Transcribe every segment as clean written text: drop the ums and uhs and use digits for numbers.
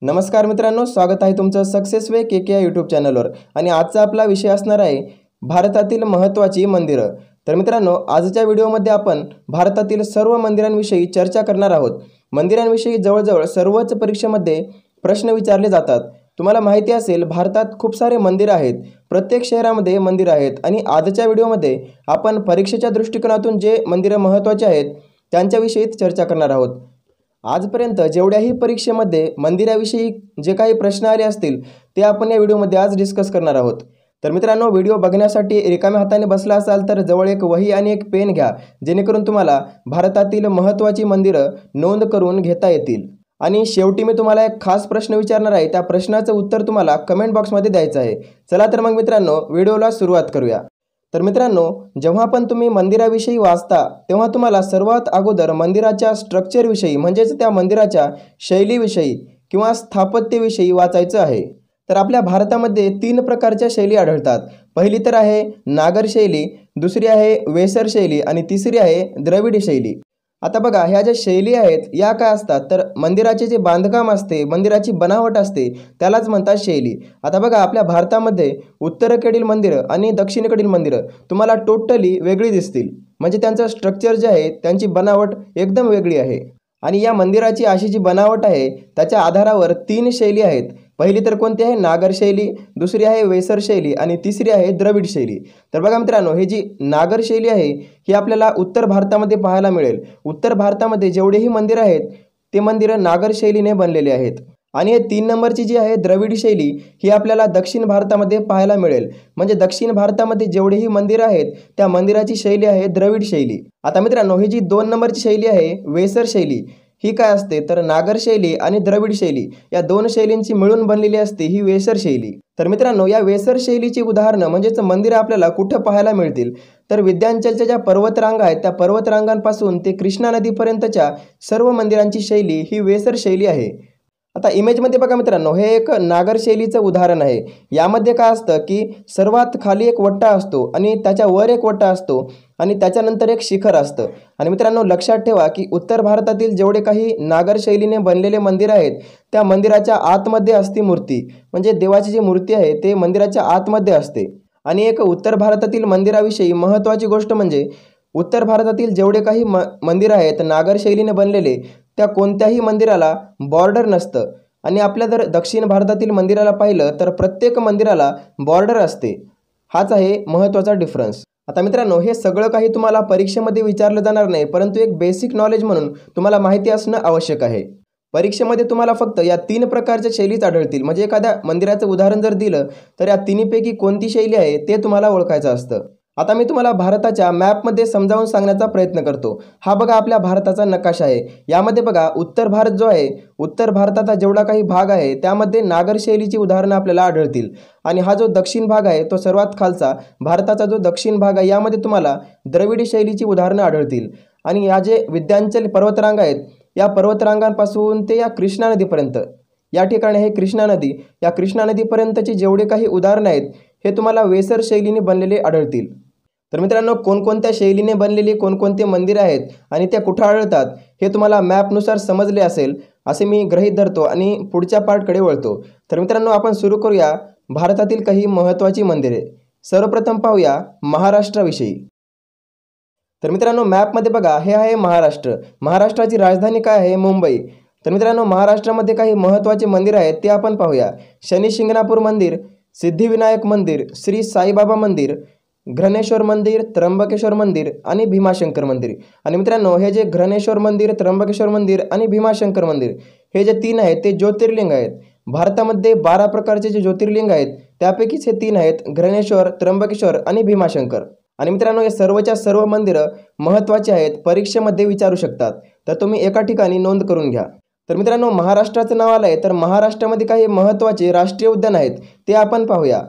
नमस्कार मित्रांनो, स्वागत आहे तुमचं सक्सेस वे के या यूट्यूब चॅनलवर। आणि आजचा आपला विषय असणार आहे भारतातील महत्त्वाची मंदिरं। तर मित्रांनो, आजच्या व्हिडिओमध्ये आपण भारतातील सर्व मंदिरांविषयी चर्चा करणार आहोत। मंदिरांविषयी जवळजवळ सर्वच परीक्षेमध्ये प्रश्न विचारले जातात। तुम्हाला माहिती असेल, भारतात खूप सारे मंदिर आहेत, प्रत्येक शहरामध्ये मंदिर आहेत। आणि आजच्या व्हिडिओमध्ये आपण परीक्षेच्या दृष्टिकोनातून जे मंदिरं महत्त्वाचे आहेत त्यांच्याविषयी चर्चा करणार आहोत। आजपर्यंत जेवढ्याही परीक्षेमध्ये मंदिराविषयी जे काही प्रश्न आले असतील ते आपण या व्हिडिओमध्ये आज डिस्कस करणार आहोत। तर मित्रांनो, व्हिडिओ बघण्यासाठी रिकाम्या हाताने बसला असाल तर जवळ एक वही आणि एक पेन घ्या, जेणेकरून तुम्हाला भारतातील महत्त्वाची मंदिरं नोंद करून घेता येतील। आणि शेवटी मी तुम्हाला एक खास प्रश्न विचारणार आहे, त्या प्रश्नाचं उत्तर तुम्हाला कमेंट बॉक्समध्ये द्यायचं आहे। चला तर मग मित्रांनो, व्हिडिओला सुरुवात करूया। तर मित्रांनो, जेव्हा पण तुम्ही मंदिराविषयी वाचता तेव्हा तुम्हाला सर्वात अगोदर मंदिराच्या स्ट्रक्चरविषयी म्हणजेच त्या मंदिराच्या शैलीविषयी किंवा स्थापत्यविषयी वाचायचं आहे। तर आपल्या भारतामध्ये 3 प्रकारच्या शैली आढळतात। पहिली तर आहे नागर शैली, दुसरी आहे वेसर शैली आणि तिसरी आहे द्रविड शैली। आता बघा, ह्या ज्या शैली आहेत या काय असतात, तर मंदिराचे जे बांधकाम असते, मंदिराची बनावट असते त्यालाच म्हणतात शैली। आता बघा, आपल्या भारतामध्ये उत्तरेकडील मंदिरं आणि दक्षिणेकडील मंदिरं तुम्हाला टोटली वेगळी दिसतील, म्हणजे त्यांचं स्ट्रक्चर जे आहे, त्यांची बनावट एकदम वेगळी आहे। आणि या मंदिराची अशी जी बनावट आहे त्याच्या आधारावर 3 शैली आहेत। पहिली तर कोणती आहे, नागर शैली, दुसरी आहे वेसर शैली आणि तिसरी आहे द्रविड शैली। तर बघा मित्रांनो, ही जी नागर शैली आहे ही आपल्याला उत्तर भारतामध्ये पाहायला मिळेल। उत्तर भारतामध्ये जेवढेही मंदिरं आहेत ते मंदिरं नागर शैलीने बनलेली आहेत। आणि हे 3 नंबरची जी आहे द्रविड शैली ही आपल्याला दक्षिण भारतामध्ये पाहायला मिळेल, म्हणजे दक्षिण भारतामध्ये जेवढेही मंदिरं आहेत त्या मंदिराची शैली आहे द्रविड शैली। आता मित्रांनो, ही जी 2 नंबरची शैली आहे वेसर शैली, ही काय असते तर नागर शैली आणि द्रविड शैली या 2 शैलींची मिळून बनलेली असते ही वेसर शैली। तर मित्रांनो, या वेसर शैलीची उदाहरणं म्हणजेच मंदिरं आपल्याला कुठं पाहायला मिळतील, तर विंध्याचलच्या ज्या पर्वतरांगा आहेत त्या पर्वतरांगांपासून ते कृष्णा नदीपर्यंतच्या सर्व मंदिरांची शैली ही वेसर शैली आहे। आता इमेजमध्ये बघा मित्रांनो, हे एक नागर शैलीचं उदाहरण आहे। यामध्ये काय असतं की सर्वात खाली एक वट्टा असतो आणि त्याच्यावर एक वट्टा असतो आणि त्याच्यानंतर एक शिखर असतं। आणि मित्रांनो, लक्षात ठेवा की उत्तर भारतातील जेवढे काही नागर शैलीने बनलेले मंदिर आहेत त्या मंदिराच्या आतमध्ये असते मूर्ती, म्हणजे देवाची जी मूर्ती आहे ते मंदिराच्या आतमध्ये असते। आणि एक उत्तर भारतातील मंदिराविषयी महत्त्वाची गोष्ट म्हणजे उत्तर भारतातील जेवढे काही मंदिर आहेत नागर शैलीने बनलेले त्या कोणत्याही मंदिराला बॉर्डर नसतं। आणि आपल्या जर दक्षिण भारतातील मंदिराला पाहिलं तर प्रत्येक मंदिराला बॉर्डर असते। हाच आहे महत्त्वाचा डिफरन्स। आता मित्रांनो, हे सगळं काही तुम्हाला परीक्षेमध्ये विचारलं जाणार नाही, परंतु एक बेसिक नॉलेज म्हणून तुम्हाला माहिती असणं आवश्यक आहे। परीक्षेमध्ये तुम्हाला फक्त या 3 प्रकारच्या शैलीच आढळतील, म्हणजे एखाद्या मंदिराचं उदाहरण जर दिलं तर या तिन्हीपैकी कोणती शैली आहे ते तुम्हाला ओळखायचं असतं। आता मी तुम्हाला भारताच्या मॅपमध्ये समजावून सांगण्याचा प्रयत्न करतो। हा बघा आपल्या भारताचा नकाशा आहे। यामध्ये बघा उत्तर भारत जो आहे, उत्तर भारताचा जेवढा काही भाग आहे त्यामध्ये नागर शैलीची उदाहरणं आपल्याला आढळतील। आणि हा जो दक्षिण भाग आहे तो सर्वात खालचा भारताचा जो दक्षिण भाग आहे यामध्ये तुम्हाला द्रविड शैलीची उदाहरणं आढळतील। आणि या जे विंध्याचल पर्वतरांगा आहेत या पर्वतरांगांपासून ते या कृष्णा नदीपर्यंत, या ठिकाणी हे कृष्णा नदी, या कृष्णा नदीपर्यंतची जेवढे काही उदाहरणं आहेत हे तुम्हाला वेसर शैलीने बनलेले आढळतील। तर मित्रांनो, कोणकोणत्या शैलीने बनलेली कोणकोणते मंदिरं आहेत आणि त्या कुठं आढळतात हे तुम्हाला मॅपनुसार समजले असेल असे मी गृहीत धरतो आणि पुढच्या पार्टकडे वळतो। तर मित्रांनो, आपण सुरू करूया भारतातील काही महत्त्वाची मंदिरे। सर्वप्रथम पाहूया महाराष्ट्राविषयी। तर मित्रांनो, मॅपमध्ये बघा हे आहे महाराष्ट्र। महाराष्ट्राची राजधानी काय आहे, मुंबई। तर मित्रांनो, महाराष्ट्रामध्ये काही महत्त्वाचे मंदिर आहेत ते आपण पाहूया। शनी शिंगणापूर मंदिर, सिद्धिविनायक मंदिर, श्री साईबाबा मंदिर, घृणेश्वर मंदिर, त्र्यंबकेश्वर मंदिर आणि भीमाशंकर मंदिर। आणि मित्रांनो, हे जे घृणेश्वर मंदिर, त्र्यंबकेश्वर मंदिर आणि भीमाशंकर मंदिर हे जे 3 आहेत ते ज्योतिर्लिंग आहेत। भारतामध्ये 12 प्रकारचे जे ज्योतिर्लिंग आहेत त्यापैकीच हे 3 आहेत, घृणेश्वर, त्र्यंबकेश्वर आणि भीमाशंकर। आणि मित्रांनो, हे सर्वच्या सर्व मंदिरं महत्त्वाची आहेत, परीक्षेमध्ये विचारू शकतात, तर तुम्ही एका ठिकाणी नोंद करून घ्या। तर मित्रांनो, महाराष्ट्राचं नाव आलं आहे तर महाराष्ट्रामध्ये काही महत्त्वाचे राष्ट्रीय उद्यान आहेत ते आपण पाहूया।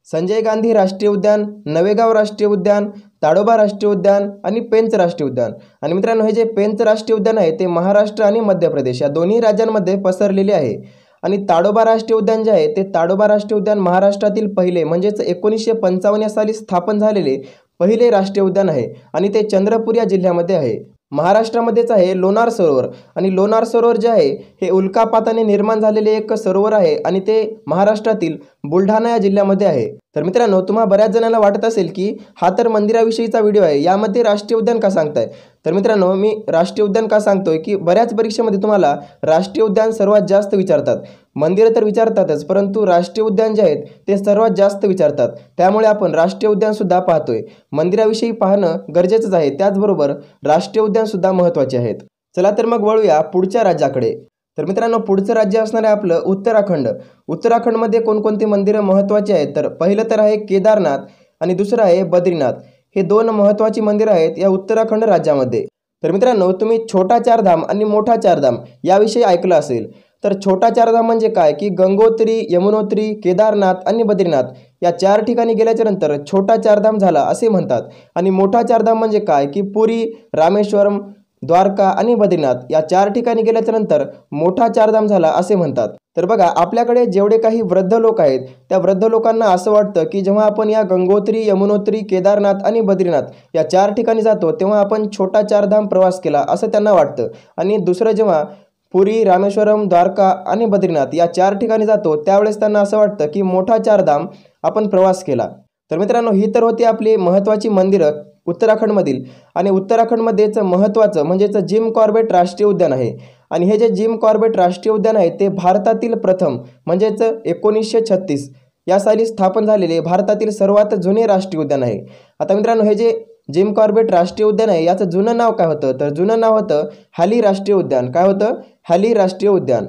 संजय गांधी राष्ट्रीय उद्यान, नवेगाव राष्ट्रीय उद्यान, ताडोबा राष्ट्रीय उद्यान आणि पेंच राष्ट्रीय उद्यान। आणि मित्रांनो, हे जे पेंच राष्ट्रीय उद्यान आहे ते महाराष्ट्र आणि मध्य प्रदेश या दोन्ही राज्यांमध्ये पसरलेले आहे। आणि ताडोबा राष्ट्रीय उद्यान जे आहे ते ताडोबा राष्ट्रीय उद्यान महाराष्ट्रातील पहिले म्हणजेच 1955 या साली स्थापन झालेले पहिले राष्ट्रीय उद्यान आहे आणि ते चंद्रपूर या जिल्ह्यामध्ये आहे। महाराष्ट्रामध्येच आहे लोणार सरोवर आणि लोणार सरोवर जे आहे हे उल्कापाताने निर्माण झालेले एक सरोवर आहे आणि ते महाराष्ट्रातील बुलढाणा या जिल्ह्यामध्ये आहे। तर मित्रांनो, तुम्हा बऱ्याच जणांना वाटत असेल की हा तर मंदिराविषयीचा व्हिडिओ आहे, यामध्ये राष्ट्रीय उद्यान का सांगताय? तर मित्रांनो, मी राष्ट्रीय उद्यान का सांगतोय की बऱ्याच परीक्षेमध्ये तुम्हाला राष्ट्रीय उद्यान सर्वात जास्त विचारतात। मंदिरं तर विचारतातच, परंतु राष्ट्रीय उद्यान जे आहेत ते सर्वात जास्त विचारतात। त्यामुळे आपण राष्ट्रीय उद्यान सुद्धा पाहतोय। मंदिराविषयी पाहणं गरजेचंच आहे, त्याचबरोबर राष्ट्रीय उद्यान सुद्धा महत्त्वाचे आहेत। चला तर मग वळूया पुढच्या राज्याकडे। तर मित्रांनो, पुढचं राज्य असणार आहे आपलं उत्तराखंड। उत्तराखंडमध्ये कोणकोणती मंदिरं महत्त्वाची आहेत? तर पहिलं तर आहे केदारनाथ आणि दुसरं आहे बद्रीनाथ। हे दोन महत्त्वाची मंदिरं आहेत या उत्तराखंड राज्यामध्ये। तर मित्रांनो, तुम्ही छोटा चारधाम आणि मोठा चारधाम याविषयी ऐकलं असेल। तर छोटा चारधाम म्हणजे काय की गंगोत्री, यमुनोत्री, केदारनाथ आणि बद्रीनाथ या 4 ठिकाणी गेल्याच्या नंतर छोटा चारधाम झाला असे म्हणतात। आणि मोठा चारधाम म्हणजे काय की पुरी, रामेश्वरम, द्वारका आणि बद्रीनाथ या 4 ठिकाणी गेल्याच्या नंतर मोठा चारधाम झाला असे म्हणतात। तर बघा, आपल्याकडे जेवढे काही वृद्ध लोक आहेत त्या वृद्ध लोकांना असं वाटतं की जेव्हा आपण या गंगोत्री, यमुनोत्री, केदारनाथ आणि बद्रीनाथ या 4 ठिकाणी जातो तेव्हा आपण छोटा चारधाम प्रवास केला असं त्यांना वाटतं। आणि दुसरं जेव्हा पुरी, रामेश्वरम, द्वारका आणि बद्रीनाथ या 4 ठिकाणी जातो त्यावेळेस त्यांना असं वाटतं की मोठा चारधाम आपण प्रवास केला। तर मित्रांनो, ही तर होती आपली महत्त्वाची मंदिरं उत्तराखंडमधील। आणि उत्तराखंडमध्येच महत्त्वाचं म्हणजेच जिम कॉर्बेट राष्ट्रीय उद्यान आहे। आणि हे जे जिम कॉर्बेट राष्ट्रीय उद्यान आहे ते भारतातील प्रथम म्हणजेच 1936 या साली स्थापन झालेले भारतातील सर्वात जुने राष्ट्रीय उद्यान आहे। आता मित्रांनो, हे जे जिम कॉर्बेट राष्ट्रीय उद्यान आहे याचं जुनं नाव काय होतं? तर जुनं नाव होतं हॅली राष्ट्रीय उद्यान। काय होतं? हॅली राष्ट्रीय उद्यान।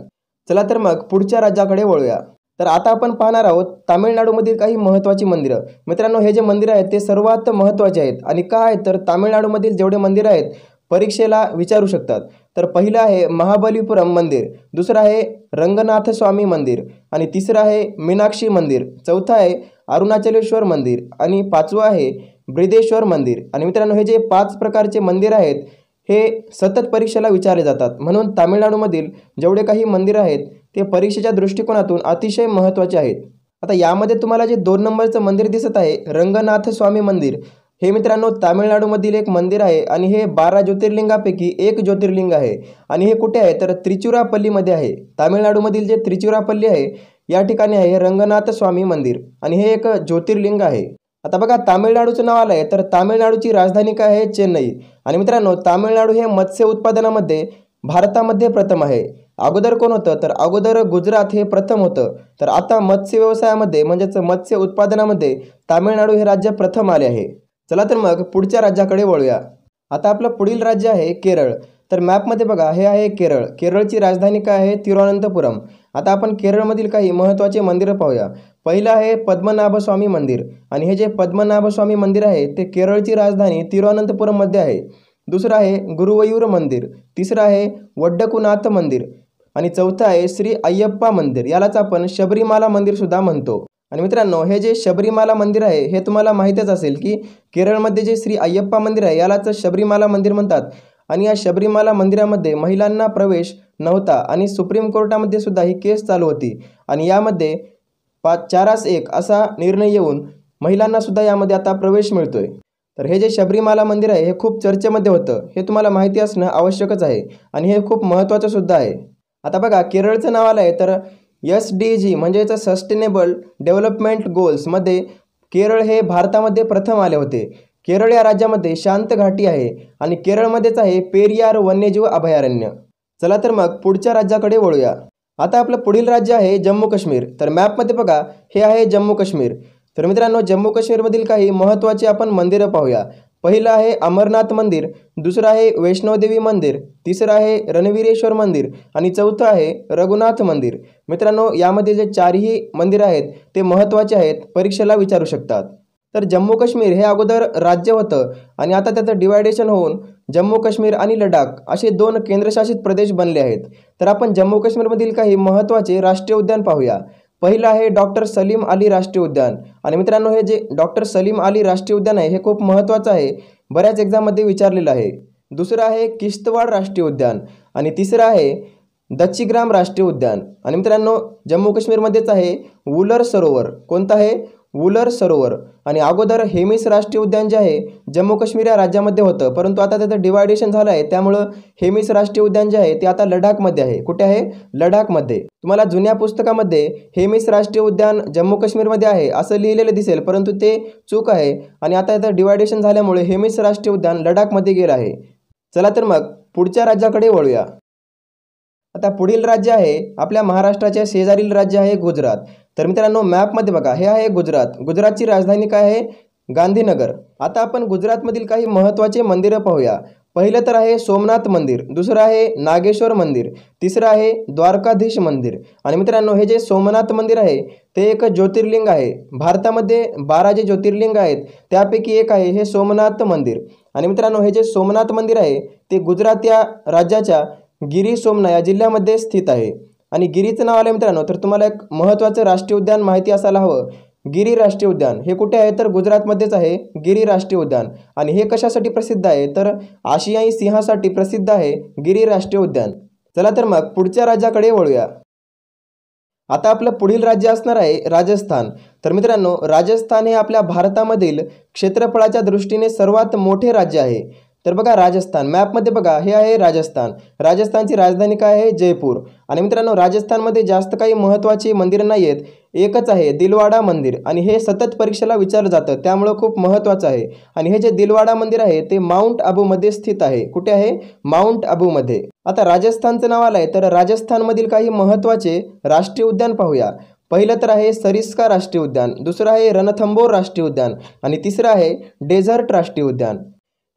चला तर मग पुढच्या राज्याकडे वळूया। तर आता आपण पाहणार आहोत तामिळनाडूमधील काही महत्त्वाची मंदिरं। मित्रांनो, हे जे मंदिरं आहेत ते सर्वात महत्त्वाचे आहेत। आणि का आहेत? तर तामिळनाडूमधील जेवढे मंदिरं आहेत परीक्षेला विचारू शकतात। तर पहिलं आहे महाबलीपुरम मंदिर, दुसरं आहे रंगनाथ स्वामी मंदिर आणि तिसरं आहे मीनाक्षी मंदिर, चौथं आहे अरुणाचलेश्वर मंदिर आणि पाचवं आहे बृहदेश्वर मंदिर। आणि मित्रांनो, हे जे 5 प्रकारचे मंदिर आहेत हे सतत परीक्षेला विचारले जातात। म्हणून तामिळनाडूमधील जेवढे काही मंदिरं आहेत ते परीक्षेच्या दृष्टिकोनातून अतिशय महत्त्वाचे आहेत। आता यामध्ये तुम्हाला जे 2 नंबरचं मंदिर दिसत आहे रंगनाथ स्वामी मंदिर, हे मित्रांनो तामिळनाडूमधील एक मंदिर आहे आणि हे 12 ज्योतिर्लिंगापैकी एक ज्योतिर्लिंग आहे। आणि हे कुठे आहे? तर त्रिचुरापल्लीमध्ये आहे। तामिळनाडूमधील जे त्रिचुरापल्ली आहे या ठिकाणी आहे रंगनाथ स्वामी मंदिर आणि हे एक ज्योतिर्लिंग आहे। आता बघा, तामिळनाडूचं नाव आलं आहे तर तामिळनाडूची राजधानी काय आहे? चेन्नई। आणि मित्रांनो, तामिळनाडू हे मत्स्य उत्पादनामध्ये भारतामध्ये प्रथम आहे। अगोदर कोण होतं? तर अगोदर गुजरात हे प्रथम होतं। तर आता मत्स्य व्यवसायामध्ये म्हणजेच मत्स्य उत्पादनामध्ये तामिळनाडू हे राज्य प्रथम आले आहे। चला तर मग पुढच्या राज्याकडे वळूया। आता आपलं पुढील राज्य आहे केरळ। तर मॅपमध्ये बघा, हे आहे केरळ। केरळची राजधानी काय आहे? तिरुवनंतपुरम। आता आपण केरळमधील काही महत्त्वाचे मंदिरं पाहूया। पहिलं आहे पद्मनाभस्वामी मंदिर आणि हे जे पद्मनाभस्वामी मंदिर आहे ते केरळची राजधानी तिरुवनंतपुरममध्ये आहे। दुसरं आहे गुरुवयूर मंदिर, तिसरं आहे वड्डकुनाथ मंदिर आणि चौथं आहे श्री अय्यप्पा मंदिर, यालाच आपण शबरीमाला मंदिर सुद्धा म्हणतो। आणि मित्रांनो, हे जे शबरीमाला मंदिर आहे हे तुम्हाला माहीतच असेल की केरळमध्ये जे श्री अय्यप्पा मंदिर आहे यालाच शबरीमाला मंदिर म्हणतात। आणि या शबरीमाला मंदिरामध्ये महिलांना प्रवेश नव्हता आणि सुप्रीम कोर्टामध्ये सुद्धा ही केस चालू होती आणि यामध्ये 4-1 असा निर्णय येऊन महिलांना सुद्धा यामध्ये आता प्रवेश मिळतोय। तर हे जे शबरीमाला मंदिर आहे हे खूप चर्चेमध्ये होतं, हे तुम्हाला माहिती असणं आवश्यकच आहे आणि हे खूप महत्त्वाचं सुद्धा आहे। आता बघा, केरळचं नाव आलं आहे तर SDG म्हणजेच सस्टेनेबल डेव्हलपमेंट गोल्समध्ये केरळ हे भारतामध्ये प्रथम आले होते। केरळ या राज्यामध्ये शांत घाटी आहे आणि केरळमध्येच आहे पेरियार वन्यजीव अभयारण्य। चला तर मग पुढच्या राज्याकडे वळूया। आता आपलं पुढील राज्य आहे जम्मू काश्मीर। तर मॅपमध्ये बघा, हे आहे जम्मू काश्मीर। तर मित्रांनो, जम्मू काश्मीरमधील काही महत्त्वाची आपण मंदिरं पाहूया। पहिलं आहे अमरनाथ मंदिर, दुसरं आहे वैष्णोदेवी मंदिर, तिसरं आहे रणवीरेश्वर मंदिर आणि चौथं आहे रघुनाथ मंदिर। मित्रांनो, यामध्ये जे 4ही मंदिरं आहेत ते महत्त्वाचे आहेत, परीक्षेला विचारू शकतात। तर जम्मू काश्मीर हे अगोदर राज्य होतं आणि आता त्याचं डिवायडेशन होऊन जम्मू काश्मीर आणि लडाख असे 2 केंद्रशासित प्रदेश बनले आहेत। तर आपण जम्मू काश्मीरमधील काही महत्त्वाचे राष्ट्रीय उद्यान पाहूया। पहिलं आहे डॉक्टर सलीम अली राष्ट्रीय उद्यान आणि मित्रांनो, हे जे डॉक्टर सलीम अली राष्ट्रीय उद्यान आहे हे खूप महत्त्वाचं आहे, बऱ्याच एक्झाममध्ये विचारलेलं आहे। दुसरं आहे किश्तवाड राष्ट्रीय उद्यान आणि तिसरं आहे दच्चीग्राम राष्ट्रीय उद्यान। आणि मित्रांनो, जम्मू काश्मीरमध्येच आहे वुलर सरोवर। कोणतं आहे? वुलर सरोवर. आणि अगोदर हेमिस राष्ट्रीय उद्यान जे आहे जम्मू काश्मीर या राज्यामध्ये होतं, परंतु आता त्याचं डिवायडेशन झालं आहे, त्यामुळं हेमिस राष्ट्रीय उद्यान जे आहे ते आता लडाखमध्ये आहे. कुठे आहे? लडाखमध्ये. तुम्हाला जुन्या पुस्तकामध्ये हेमिस राष्ट्रीय उद्यान जम्मू काश्मीरमध्ये आहे असं लिहिलेलं दिसेल, परंतु ते चूक आहे आणि आता याचं डिवायडेशन झाल्यामुळे हेमिस राष्ट्रीय उद्यान लडाखमध्ये गेलं आहे. चला तर मग पुढच्या राज्याकडे वळूया. आता पुढील राज्य आहे आपल्या महाराष्ट्राच्या शेजारील राज्य आहे गुजरात. तर मित्रांनो मॅपमध्ये बघा, हे आहे गुजरात. गुजरातची राजधानी काय आहे? गांधीनगर. आता आपण गुजरातमधील काही महत्त्वाचे मंदिरं पाहूया. पहिलं तर आहे सोमनाथ मंदिर, दुसरं आहे नागेश्वर मंदिर, तिसरं आहे द्वारकाधीश मंदिर. आणि मित्रांनो हे जे सोमनाथ मंदिर आहे ते एक ज्योतिर्लिंग आहे. भारतामध्ये 12 जे ज्योतिर्लिंग आहेत त्यापैकी एक आहे हे सोमनाथ मंदिर. आणि मित्रांनो हे जे सोमनाथ मंदिर आहे ते गुजरात या राज्याच्या गिरी सोमना या जिल्ह्यामध्ये स्थित आहे. आणि गिरीचं नाव आलं मित्रांनो तर तुम्हाला एक महत्त्वाचं राष्ट्रीय उद्यान माहिती असायला हवं. गिरी राष्ट्रीय उद्यान हे कुठे आहे? तर गुजरातमध्येच आहे गिरी राष्ट्रीय उद्यान. आणि हे कशासाठी प्रसिद्ध आहे? तर आशियाई सिंहासाठी प्रसिद्ध आहे गिरी राष्ट्रीय उद्यान. चला तर मग पुढच्या राज्याकडे वळूया. आता आपलं पुढील राज्य असणार आहे राजस्थान. तर मित्रांनो राजस्थान हे आपल्या भारतामधील क्षेत्रफळाच्या दृष्टीने सर्वात मोठे राज्य आहे. तर बघा राजस्थान मॅपमध्ये बघा, हे आहे राजस्थान. राजस्थानची राजधानी काय आहे? जयपूर. आणि मित्रांनो राजस्थानमध्ये जास्त काही महत्त्वाची मंदिरं नाही आहेत, एकच आहे दिलवाडा मंदिर. आणि हे सतत परीक्षेला विचारलं जातं त्यामुळं खूप महत्त्वाचं आहे. आणि हे जे दिलवाडा मंदिर आहे ते माउंट आबूमध्ये स्थित आहे. कुठे आहे? माउंट आबूमध्ये. आता राजस्थानचं नाव आलं आहे तर राजस्थानमधील काही महत्त्वाचे राष्ट्रीय उद्यान पाहूया. पहिलं तर आहे सरिस्का राष्ट्रीय उद्यान, दुसरं आहे रणथंबोर राष्ट्रीय उद्यान आणि तिसरं आहे डेझर्ट राष्ट्रीय उद्यान.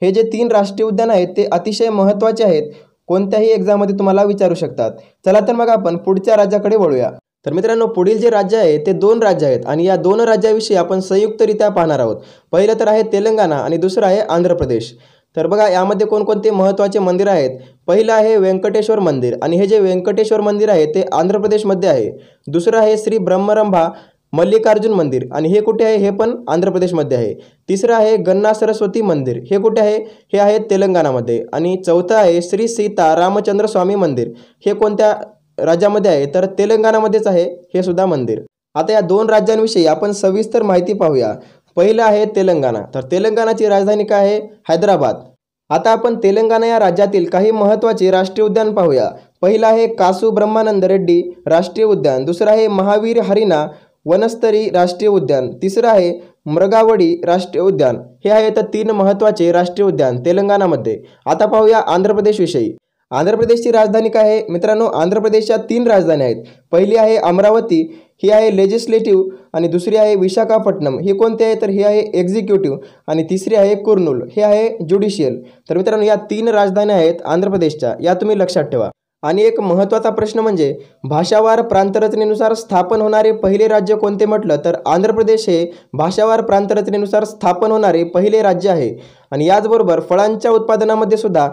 हे जे 3 राष्ट्रीय उद्यान आहेत ते अतिशय महत्त्वाचे आहेत, कोणत्याही एक्झाममध्ये तुम्हाला विचारू शकतात. चला तर मग आपण पुढच्या राज्याकडे वळूया. तर मित्रांनो पुढील जे राज्य आहे ते 2 राज्य आहेत आणि या 2 राज्याविषयी आपण संयुक्तरित्या पाहणार आहोत. पहिलं तर आहे तेलंगणा आणि दुसरं आहे आंध्र प्रदेश. तर बघा यामध्ये कोणकोणते महत्त्वाचे मंदिर आहेत. पहिलं आहे व्यंकटेश्वर मंदिर आणि हे जे व्यंकटेश्वर मंदिर आहे ते आंध्र प्रदेशमध्ये आहे. दुसरं आहे श्री ब्रह्मरंभा मल्लिकार्जुन मंदिर आणि हे कुठे आहे? हे पण आंध्र प्रदेशमध्ये आहे. तिसरं आहे गन्ना सरस्वती मंदिर, हे कुठे आहे? हे आहे तेलंगणामध्ये. आणि चौथं आहे श्री सीता रामचंद्र स्वामी मंदिर, हे कोणत्या राज्यामध्ये आहे? तर तेलंगणामध्येच आहे हे सुद्धा मंदिर. आता या 2 राज्यांविषयी आपण सविस्तर माहिती पाहूया. पहिलं आहे तेलंगणा. तर तेलंगणाची राजधानी काय आहे? हैदराबाद. आता आपण तेलंगणा या राज्यातील काही महत्त्वाचे राष्ट्रीय उद्यान पाहूया. पहिलं आहे कासू ब्रह्मानंद रेड्डी राष्ट्रीय उद्यान, दुसरं आहे महावीर हरिना वनस्तरी राष्ट्रीय उद्यान, तिसरं आहे मृगावडी राष्ट्रीय उद्यान. हे आहेत 3 महत्त्वाचे राष्ट्रीय उद्यान तेलंगणामध्ये. आता पाहूया आंध्र प्रदेशविषयी. आंध्र प्रदेशची राजधानी काय आहे? मित्रांनो आंध्र प्रदेशच्या 3 राजधान्या आहेत. पहिली आहे अमरावती, ही आहे लेजिस्लेटिव्ह आणि दुसरी आहे विशाखापट्टणम, ही कोणती आहे? तर ही आहे एक्झिक्युटिव्ह आणि तिसरी आहे कुर्नूल, हे आहे ज्युडिशियल. तर मित्रांनो या 3 राजधान्या आहेत आंध्र प्रदेशच्या, या तुम्ही लक्षात ठेवा. आणि एक महत्त्वाचा प्रश्न म्हणजे भाषावार प्रांतरचनेनुसार स्थापन होणारे पहिले राज्य कोणते म्हटलं तर आंध्र प्रदेश हे भाषावार प्रांतरचनेनुसार स्थापन होणारे पहिले राज्य आहे. आणि याचबरोबर फळांच्या उत्पादनामध्ये सुद्धा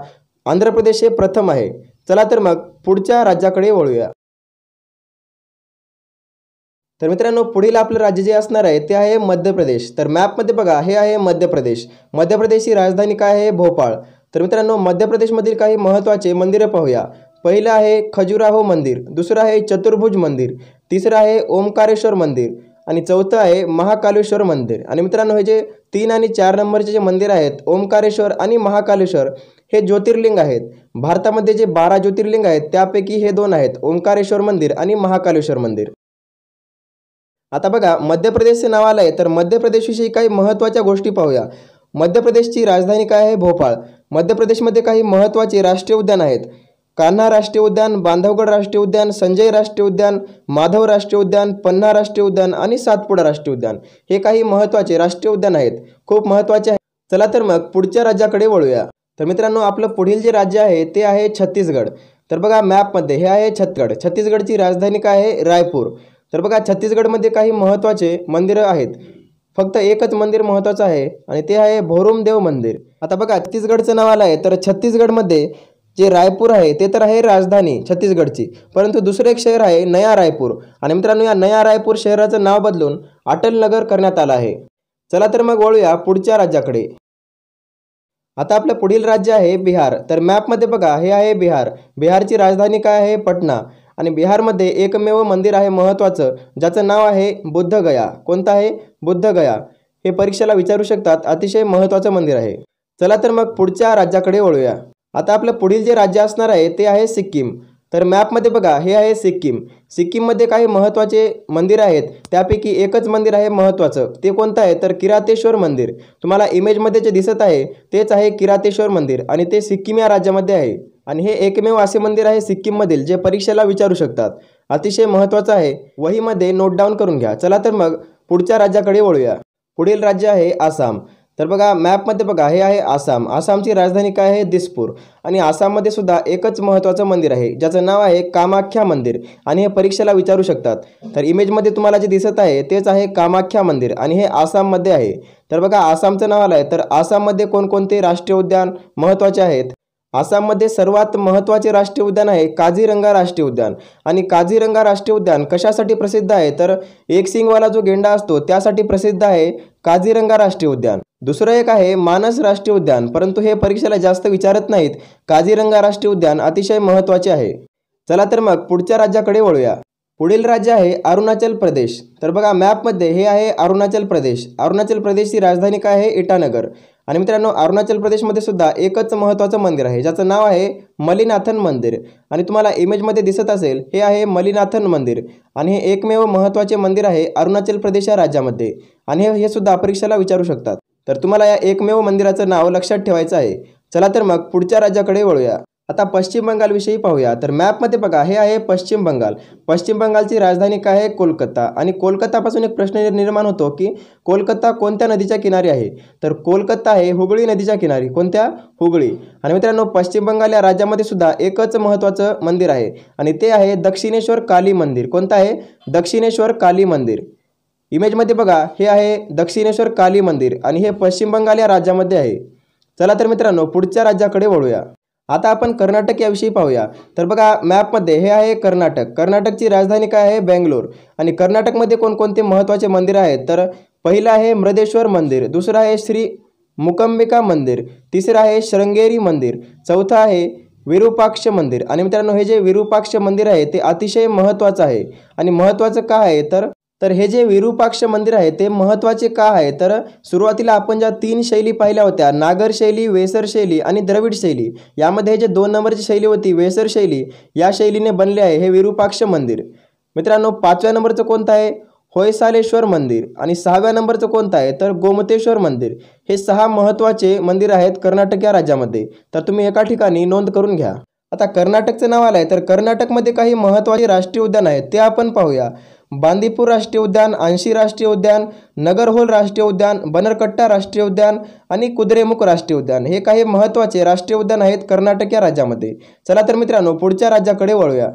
आंध्र प्रदेश हे प्रथम आहे. चला तर मग पुढच्या राज्याकडे वळूया. तर मित्रांनो पुढील आपलं राज्य जे असणार आहे ते आहे मध्य प्रदेश. तर मॅपमध्ये बघा, हे आहे मध्य प्रदेश. मध्य प्रदेशची राजधानी काय आहे? भोपाळ. तर मित्रांनो मध्य प्रदेशमधील काही महत्त्वाचे मंदिरं पाहूया. पहिलं आहे खजुराहो मंदिर, दुसरं आहे चतुर्भुज मंदिर, तिसरं आहे ओंकारेश्वर मंदिर आणि चौथं आहे महाकालेश्वर मंदिर. आणि मित्रांनो हे जे 3 आणि 4 नंबरचे जे मंदिर आहेत ओंकारेश्वर आणि महाकालेश्वर हे ज्योतिर्लिंग आहेत. भारतामध्ये जे 12 ज्योतिर्लिंग आहेत त्यापैकी हे 2 आहेत, ओंकारेश्वर मंदिर आणि महाकालेश्वर मंदिर. आता बघा मध्य प्रदेशचे नाव आलं आहे तर मध्य प्रदेशविषयी काही महत्त्वाच्या गोष्टी पाहूया. मध्य प्रदेशची राजधानी काय आहे? भोपाळ. मध्य प्रदेशमध्ये काही महत्त्वाचे राष्ट्रीय उद्यान आहेत. कान्हा राष्ट्रीय उद्यान, बांधवगड राष्ट्रीय उद्यान, संजय राष्ट्रीय उद्यान, माधव राष्ट्रीय उद्यान, पन्ना राष्ट्रीय उद्यान आणि सातपुडा राष्ट्रीय उद्यान, हे काही महत्त्वाचे राष्ट्रीय उद्यान आहेत, खूप महत्त्वाचे आहेत. चला तर मग पुढच्या राज्याकडे वळूया. तर मित्रांनो आपलं पुढील जे राज्य आहे ते आहे छत्तीसगड. तर बघा मॅपमध्ये हे आहे छत्तीसगड. छत्तीसगडची राजधानी काय आहे? रायपूर. तर बघा छत्तीसगडमध्ये काही महत्त्वाचे मंदिरं आहेत. फक्त एकच मंदिर महत्त्वाचं आहे आणि ते आहे भोरुमदेव मंदिर. आता बघा छत्तीसगडचं नाव आलं आहे तर छत्तीसगडमध्ये जे रायपूर आहे ते तर आहे राजधानी छत्तीसगडची, परंतु दुसरं एक शहर आहे नया रायपूर. आणि मित्रांनो या नया रायपूर शहराचं नाव बदलून अटल नगर करण्यात आलं आहे. चला तर मग वळूया पुढच्या राज्याकडे. आता आपलं पुढील राज्य आहे बिहार. तर मॅपमध्ये बघा हे आहे बिहार. बिहारची राजधानी काय आहे? पटना. आणि बिहारमध्ये एकमेव मंदिर आहे महत्त्वाचं, ज्याचं नाव आहे बुद्धगया. कोणतं आहे? बुद्धगया. हे परीक्षेला विचारू शकतात, अतिशय महत्त्वाचं मंदिर आहे. चला तर मग पुढच्या राज्याकडे वळूया. आता आपलं पुढील जे राज्य असणार आहे ते आहे सिक्कीम. तर मॅपमध्ये बघा, हे आहे सिक्कीम. सिक्कीममध्ये काही महत्त्वाचे मंदिर आहेत, त्यापैकी एकच मंदिर आहे महत्त्वाचं. ते कोणतं आहे? तर किरातेश्वर मंदिर. तुम्हाला इमेजमध्ये जे दिसत आहे तेच आहे किरातेश्वर मंदिर आणि ते सिक्कीम या राज्यामध्ये आहे. आणि हे एकमेव असे मंदिर आहे सिक्कीममधील जे परीक्षेला विचारू शकतात. अतिशय महत्त्वाचं आहे, वहीमध्ये नोट डाऊन करून घ्या. चला तर मग पुढच्या राज्याकडे वळूया. पुढील राज्य आहे आसाम. तर बघा मॅपमध्ये बघा, हे आहे आसाम. आसामची राजधानी काय आहे? दिसपूर. आणि आसाममध्ये सुद्धा एकच महत्त्वाचं मंदिर आहे, ज्याचं नाव आहे कामाख्या मंदिर आणि हे परीक्षेला विचारू शकतात. तर इमेजमध्ये तुम्हाला जे दिसत आहे तेच आहे कामाख्या मंदिर आणि हे आसाममध्ये आहे. तर बघा आसामचं नाव आलं आहे. तर आसाममध्ये कोणकोणते राष्ट्रीय उद्यान महत्त्वाचे आहेत? आसाममध्ये सर्वात महत्त्वाचे राष्ट्रीय उद्यान आहे काझीरंगा राष्ट्रीय उद्यान. आणि काझीरंगा राष्ट्रीय उद्यान कशासाठी प्रसिद्ध आहे? तर एक सिंगवाला जो गेंडा असतो त्यासाठी प्रसिद्ध आहे काझीरंगा राष्ट्रीय उद्यान. दुसरं एक आहे मानस राष्ट्रीय उद्यान, परंतु हे परीक्षेला जास्त विचारत नाहीत. काझीरंगा राष्ट्रीय उद्यान अतिशय महत्त्वाचे आहे. चला तर मग पुढच्या राज्याकडे वळूया. पुढील राज्य आहे अरुणाचल प्रदेश. तर बघा मॅपमध्ये हे आहे अरुणाचल प्रदेश. अरुणाचल प्रदेशची राजधानी काय आहे? इटानगर. आणि मित्रांनो अरुणाचल प्रदेशमध्ये सुद्धा एकच महत्त्वाचं मंदिर आहे, ज्याचं नाव आहे मल्लिनाथन मंदिर. आणि तुम्हाला इमेजमध्ये दिसत असेल, हे आहे मल्लिनाथन मंदिर आणि हे एकमेव महत्त्वाचे मंदिर आहे अरुणाचल प्रदेश या राज्यामध्ये. आणि हे सुद्धा परीक्षेला विचारू शकतात. तर तुम्हाला या एकमेव मंदिराचं नाव लक्षात ठेवायचं आहे. चला तर मग पुढच्या राज्याकडे वळूया. आता पश्चिम बंगालविषयी पाहूया. तर मॅपमध्ये बघा, हे आहे पश्चिम बंगाल. पश्चिम बंगालची राजधानी काय आहे? कोलकाता. आणि कोलकातापासून एक प्रश्न निर्माण होतो की कोलकाता कोणत्या नदीच्या किनारी आहे? तर कोलकाता आहे हुगळी नदीच्या किनारी. कोणत्या? हुगळी. आणि मित्रांनो पश्चिम बंगाल या राज्यामध्ये सुद्धा एकच महत्त्वाचं मंदिर आहे आणि ते आहे दक्षिणेश्वर काली मंदिर. कोणतं आहे? दक्षिणेश्वर काली मंदिर. इमेजमध्ये बघा, हे आहे दक्षिणेश्वर काली मंदिर आणि हे पश्चिम बंगाल या राज्यामध्ये आहे. चला तर मित्रांनो पुढच्या राज्याकडे वळूया. आता आपण कर्नाटक याविषयी पाहूया. तर बघा मॅपमध्ये हे आहे कर्नाटक. कर्नाटकची राजधानी काय आहे? बेंगलोर. आणि कर्नाटकमध्ये कोणकोणते महत्त्वाचे मंदिर आहेत? तर पहिलं आहे मृदेश्वर मंदिर, दुसरं आहे श्री मुकंबिका मंदिर, तिसरं आहे श्रृंगेरी मंदिर, चौथं आहे विरूपाक्ष मंदिर. आणि मित्रांनो हे जे विरूपाक्ष मंदिर आहे ते अतिशय महत्त्वाचं आहे. आणि महत्त्वाचं का आहे? तर हे जे विरूपाक्ष मंदिर आहे ते महत्त्वाचे का आहे? तर सुरुवातीला आपण ज्या 3 शैली पाहिल्या होत्या, नागर शैली, वेसर शैली आणि द्रविड शैली, यामध्ये हे जे 2 नंबरची शैली होती वेसर शैली, या शैलीने बनले आहे हे विरूपाक्ष मंदिर. मित्रांनो 5व्या नंबरचं कोणतं आहे? होयसालेश्वर मंदिर. आणि 6व्या नंबरचं कोणतं आहे? तर गोमतेश्वर मंदिर. हे 6 महत्त्वाचे मंदिर आहेत कर्नाटक या राज्यामध्ये. तर तुम्ही एका ठिकाणी नोंद करून घ्या. आता कर्नाटकचं नाव आलं आहे, तर कर्नाटकमध्ये काही महत्त्वाचे राष्ट्रीय उद्यान आहेत ते आपण पाहूया. बांदीपूर राष्ट्रीय उद्यान, आंशी राष्ट्रीय उद्यान, नगरहोल राष्ट्रीय उद्यान, बनरकट्टा राष्ट्रीय उद्यान आणि कुद्रेमुख राष्ट्रीय उद्यान. हे काही महत्त्वाचे राष्ट्रीय उद्यान आहेत कर्नाटक या राज्यामध्ये. चला तर मित्रांनो पुढच्या राज्याकडे वळूया.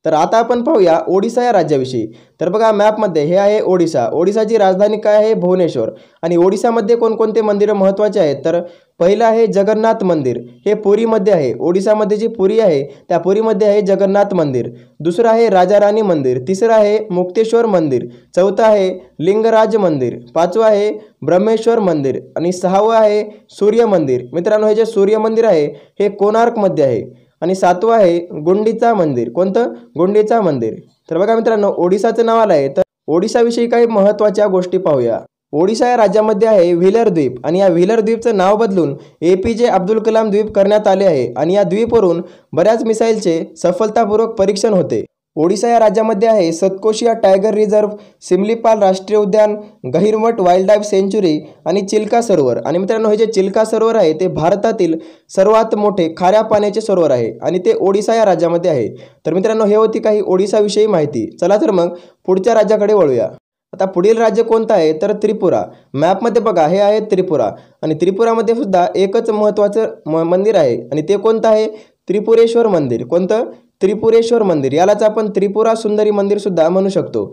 तर आता आपण पाहूया ओडिशा या राज्याविषयी. तर बघा मॅपमध्ये हे आहे ओडिशा. ओडिशाची राजधानी काय आहे? भुवनेश्वर. आणि ओडिशामध्ये कोणकोणते मंदिरं महत्त्वाचे आहेत? तर पहिलं आहे जगन्नाथ मंदिर. हे पुरीमध्ये आहे. ओडिशामध्ये जी पुरी आहे त्या पुरीमध्ये आहे जगन्नाथ मंदिर. दुसरं आहे राजाराणी मंदिर. तिसरं आहे मुक्तेश्वर मंदिर. चौथं आहे लिंगराज मंदिर. पाचवं आहे ब्रह्मेश्वर मंदिर. आणि 6वं आहे सूर्य मंदिर. मित्रांनो हे जे सूर्य मंदिर आहे हे कोणार्कमध्ये आहे. आणि 7वं आहे गुंडीचा मंदिर. कोणतं? गुंडीचा मंदिर. तर बघा मित्रांनो ओडिशाचं नाव आलं आहे, तर ओडिशाविषयी काही महत्त्वाच्या गोष्टी पाहूया. ओडिशा या राज्यामध्ये आहे व्हीलर द्वीप. आणि या व्हीलर द्वीपचं नाव बदलून APJ अब्दुल कलाम द्वीप करण्यात आले आहे. आणि या द्वीपवरून बऱ्याच मिसाईलचे सफलतापूर्वक परीक्षण होते. ओडिशा या राज्यामध्ये आहे सतकोशिया टायगर रिझर्व, सिमलीपाल राष्ट्रीय उद्यान, गहिरमठ वाईल्ड लाईफ सेंच्युरी आणि चिल्का सरोवर. आणि मित्रांनो हे जे चिल्का सरोवर आहे ते भारतातील सर्वात मोठे खाऱ्या पाण्याचे सरोवर आहे आणि ते ओडिशा या राज्यामध्ये आहे. तर मित्रांनो हे होती काही ओडिशाविषयी माहिती. चला तर मग पुढच्या राज्याकडे वळूया. आता पुढील राज्य कोणतं आहे? तर त्रिपुरा. मॅपमध्ये बघा हे आहे त्रिपुरा. आणि त्रिपुरामध्ये सुद्धा एकच महत्त्वाचं मंदिर आहे आणि ते कोणतं आहे? त्रिपुरेश्वर मंदिर. कोणतं? त्रिपुरेश्वर मंदिर. यालाच आपण त्रिपुरा सुंदरी मंदिर सुद्धा म्हणू शकतो.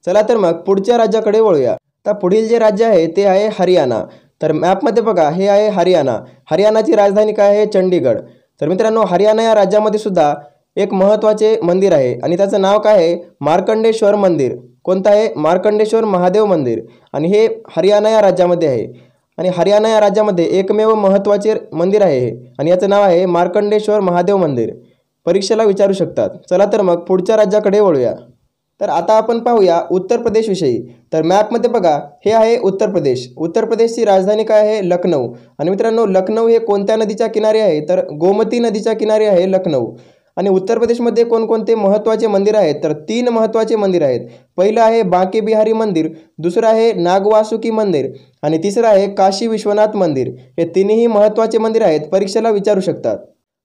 चला तर मग पुढच्या राज्याकडे वळूया. आता पुढील जे राज्य आहे ते आहे हरियाणा. तर मॅपमध्ये बघा हे आहे हरियाणा. हरियाणाची राजधानी काय आहे? चंडीगड. तर मित्रांनो हरियाणा या राज्यामध्ये सुद्धा एक महत्त्वाचे मंदिर आहे आणि त्याचं नाव काय आहे? मार्कंडेश्वर मंदिर. कोणतं आहे? मार्कंडेश्वर महादेव मंदिर. आणि हे हरियाणा या राज्यामध्ये आहे. आणि हरियाणा या राज्यामध्ये एकमेव महत्त्वाचे मंदिर आहे हे आणि याचं नाव आहे मार्कंडेश्वर महादेव मंदिर. परीक्षेला विचारू शकतात। चला तर मग पुढच्या राज्याकडे वळूया। तर आता आपण पाहूया उत्तर प्रदेशविषयी। तर मॅपमध्ये बघा, हे आहे उत्तर प्रदेश। उत्तर प्रदेशची राजधानी काय आहे? लखनौ। आणि मित्रांनो, लखनौ हे कोणत्या नदीच्या किनारी आहे? तर गोमती नदीच्या किनारी आहे लखनौ। आणि उत्तर प्रदेशमध्ये कोणकोणते महत्त्वाचे मंदिर आहेत? तर 3 महत्त्वाचे मंदिर आहेत। पहिलं आहे बांके बिहारी मंदिर, दुसरं आहे नागवासुकी मंदिर आणि तिसरं आहे काशी विश्वनाथ मंदिर। हे तिन्ही महत्त्वाचे मंदिर आहेत, परीक्षेला विचारू शकतात।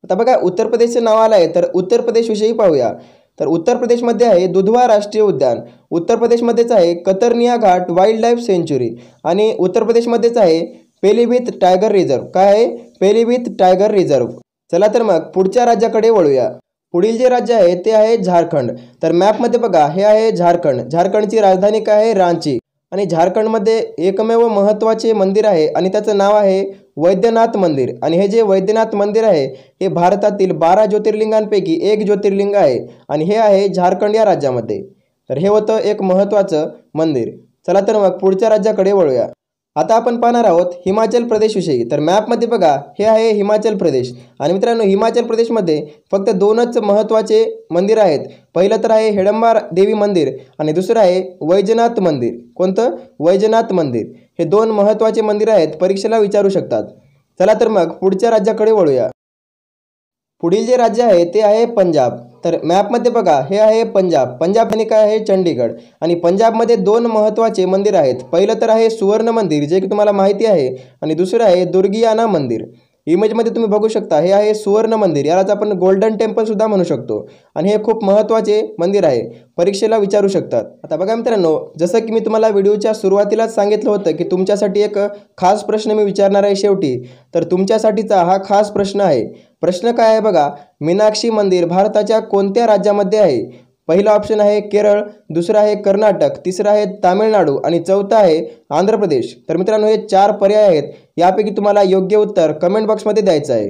आता बघा, उत्तर प्रदेशचं नाव आलं आहे, तर उत्तर प्रदेशविषयी पाहूया। तर उत्तर प्रदेशमध्ये आहे दुधवा राष्ट्रीय उद्यान, उत्तर प्रदेशमध्येच आहे कतर्निया घाट वाईल्ड लाईफ सेंच्युरी आणि उत्तर प्रदेशमध्येच आहे पेलीभीत टायगर रिझर्व। काय आहे? पेलीभीत टायगर रिझर्व। चला तर मग पुढच्या राज्याकडे वळूया। पुढील जे राज्य आहे ते आहे झारखंड। तर मॅपमध्ये बघा, हे आहे झारखंड। झारखंडची राजधानी काय आहे? रांची। आणि झारखंडमध्ये एकमेव महत्त्वाचे मंदिर आहे आणि त्याचं नाव आहे वैद्यनाथ मंदिर। आणि हे जे वैद्यनाथ मंदिर आहे हे भारतातील 12 ज्योतिर्लिंगांपैकी एक ज्योतिर्लिंग आहे आणि हे आहे झारखंड या राज्यामध्ये। तर हे होतं एक महत्त्वाचं मंदिर। चला तर मग पुढच्या राज्याकडे वळूया। आता आपण पाहणार आहोत हिमाचल प्रदेशविषयी। तर मॅपमध्ये बघा, हे आहे हिमाचल प्रदेश। आणि मित्रांनो, हिमाचल प्रदेशमध्ये फक्त 2च महत्त्वाचे मंदिर आहेत। पहिलं तर आहे हिडंबा देवी मंदिर आणि दुसरं आहे वैजनाथ मंदिर। कोणतं? वैजनाथ मंदिर। हे 2 महत्त्वाचे मंदिर आहेत, परीक्षेला विचारू शकतात। चला तर मग पुढच्या राज्याकडे वळूया। पुढील जे राज्य आहे ते आहे पंजाब। तर मॅपमध्ये बघा, हे आहे पंजाब। पंजाब आणि काय आहे? चंडीगड। आणि पंजाबमध्ये 2 महत्त्वाचे मंदिर आहेत। पहिलं तर आहे सुवर्ण मंदिर, जे की तुम्हाला माहिती आहे, आणि दुसरं आहे दुर्गियाना मंदिर। इमेजमध्ये तुम्ही बघू शकता, हे आहे सुवर्ण मंदिर, यालाच आपण गोल्डन टेम्पल सुद्धा म्हणू शकतो। आणि हे खूप महत्त्वाचे मंदिर आहे, परीक्षेला विचारू शकतात। आता बघा मित्रांनो, जसं की मी तुम्हाला व्हिडिओच्या सुरुवातीलाच सांगितलं होतं की तुमच्यासाठी एक खास प्रश्न मी विचारणार आहे शेवटी। तर तुमच्यासाठीचा हा खास प्रश्न आहे। प्रश्न काय आहे बघा, मीनाक्षी मंदिर भारताच्या कोणत्या राज्यामध्ये आहे? पहिला ऑप्शन आहे केरळ, दुसरा आहे कर्नाटक, तिसरा आहे तामिळनाडू आणि चौथा आहे आंध्र प्रदेश। तर मित्रांनो, हे 4 पर्याय आहेत, यापैकी तुम्हाला योग्य उत्तर कमेंट बॉक्समध्ये द्यायचं आहे।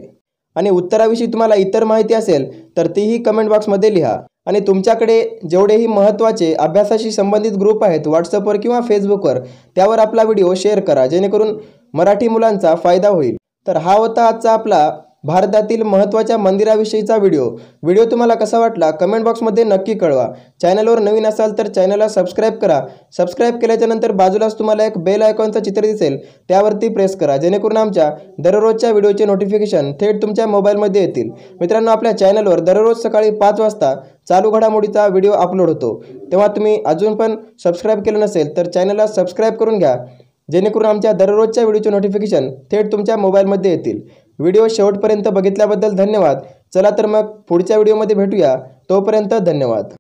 आणि उत्तराविषयी तुम्हाला इतर माहिती असेल तर तीही कमेंट बॉक्समध्ये लिहा। आणि तुमच्याकडे जेवढेही महत्त्वाचे अभ्यासाशी संबंधित ग्रुप आहेत व्हॉट्सअपवर किंवा फेसबुकवर, त्यावर आपला व्हिडिओ शेअर करा, जेणेकरून मराठी मुलांचा फायदा होईल। तर हा होता आजचा आपला भारतातील महत्त्वाच्या मंदिराविषयीचा व्हिडिओ तुम्हाला कसा वाटला कमेंट बॉक्समध्ये नक्की कळवा। चॅनलवर नवीन असाल तर चॅनलला सबस्क्राईब करा। सबस्क्राईब केल्याच्यानंतर बाजूलाच तुम्हाला एक बेल आयकॉनचं चित्र दिसेल, त्यावरती प्रेस करा, जेणेकरून आमच्या दररोजच्या व्हिडिओचे नोटिफिकेशन थेट तुमच्या मोबाईलमध्ये येतील। मित्रांनो, आपल्या चॅनलवर दररोज सकाळी 5 वाजता चालू घडामोडीचा व्हिडिओ अपलोड होतो, तेव्हा तुम्ही अजून पण सबस्क्राईब केलं नसेल तर चॅनलला सबस्क्राईब करून घ्या, जेणेकरून आमच्या दररोजच्या व्हिडिओचे नोटिफिकेशन थेट तुमच्या मोबाईलमध्ये येतील। व्हिडिओ शेवटपर्यंत बघितल्याबद्दल धन्यवाद। चला तर मग पुढच्या व्हिडिओमध्ये भेटूया, तोपर्यंत धन्यवाद।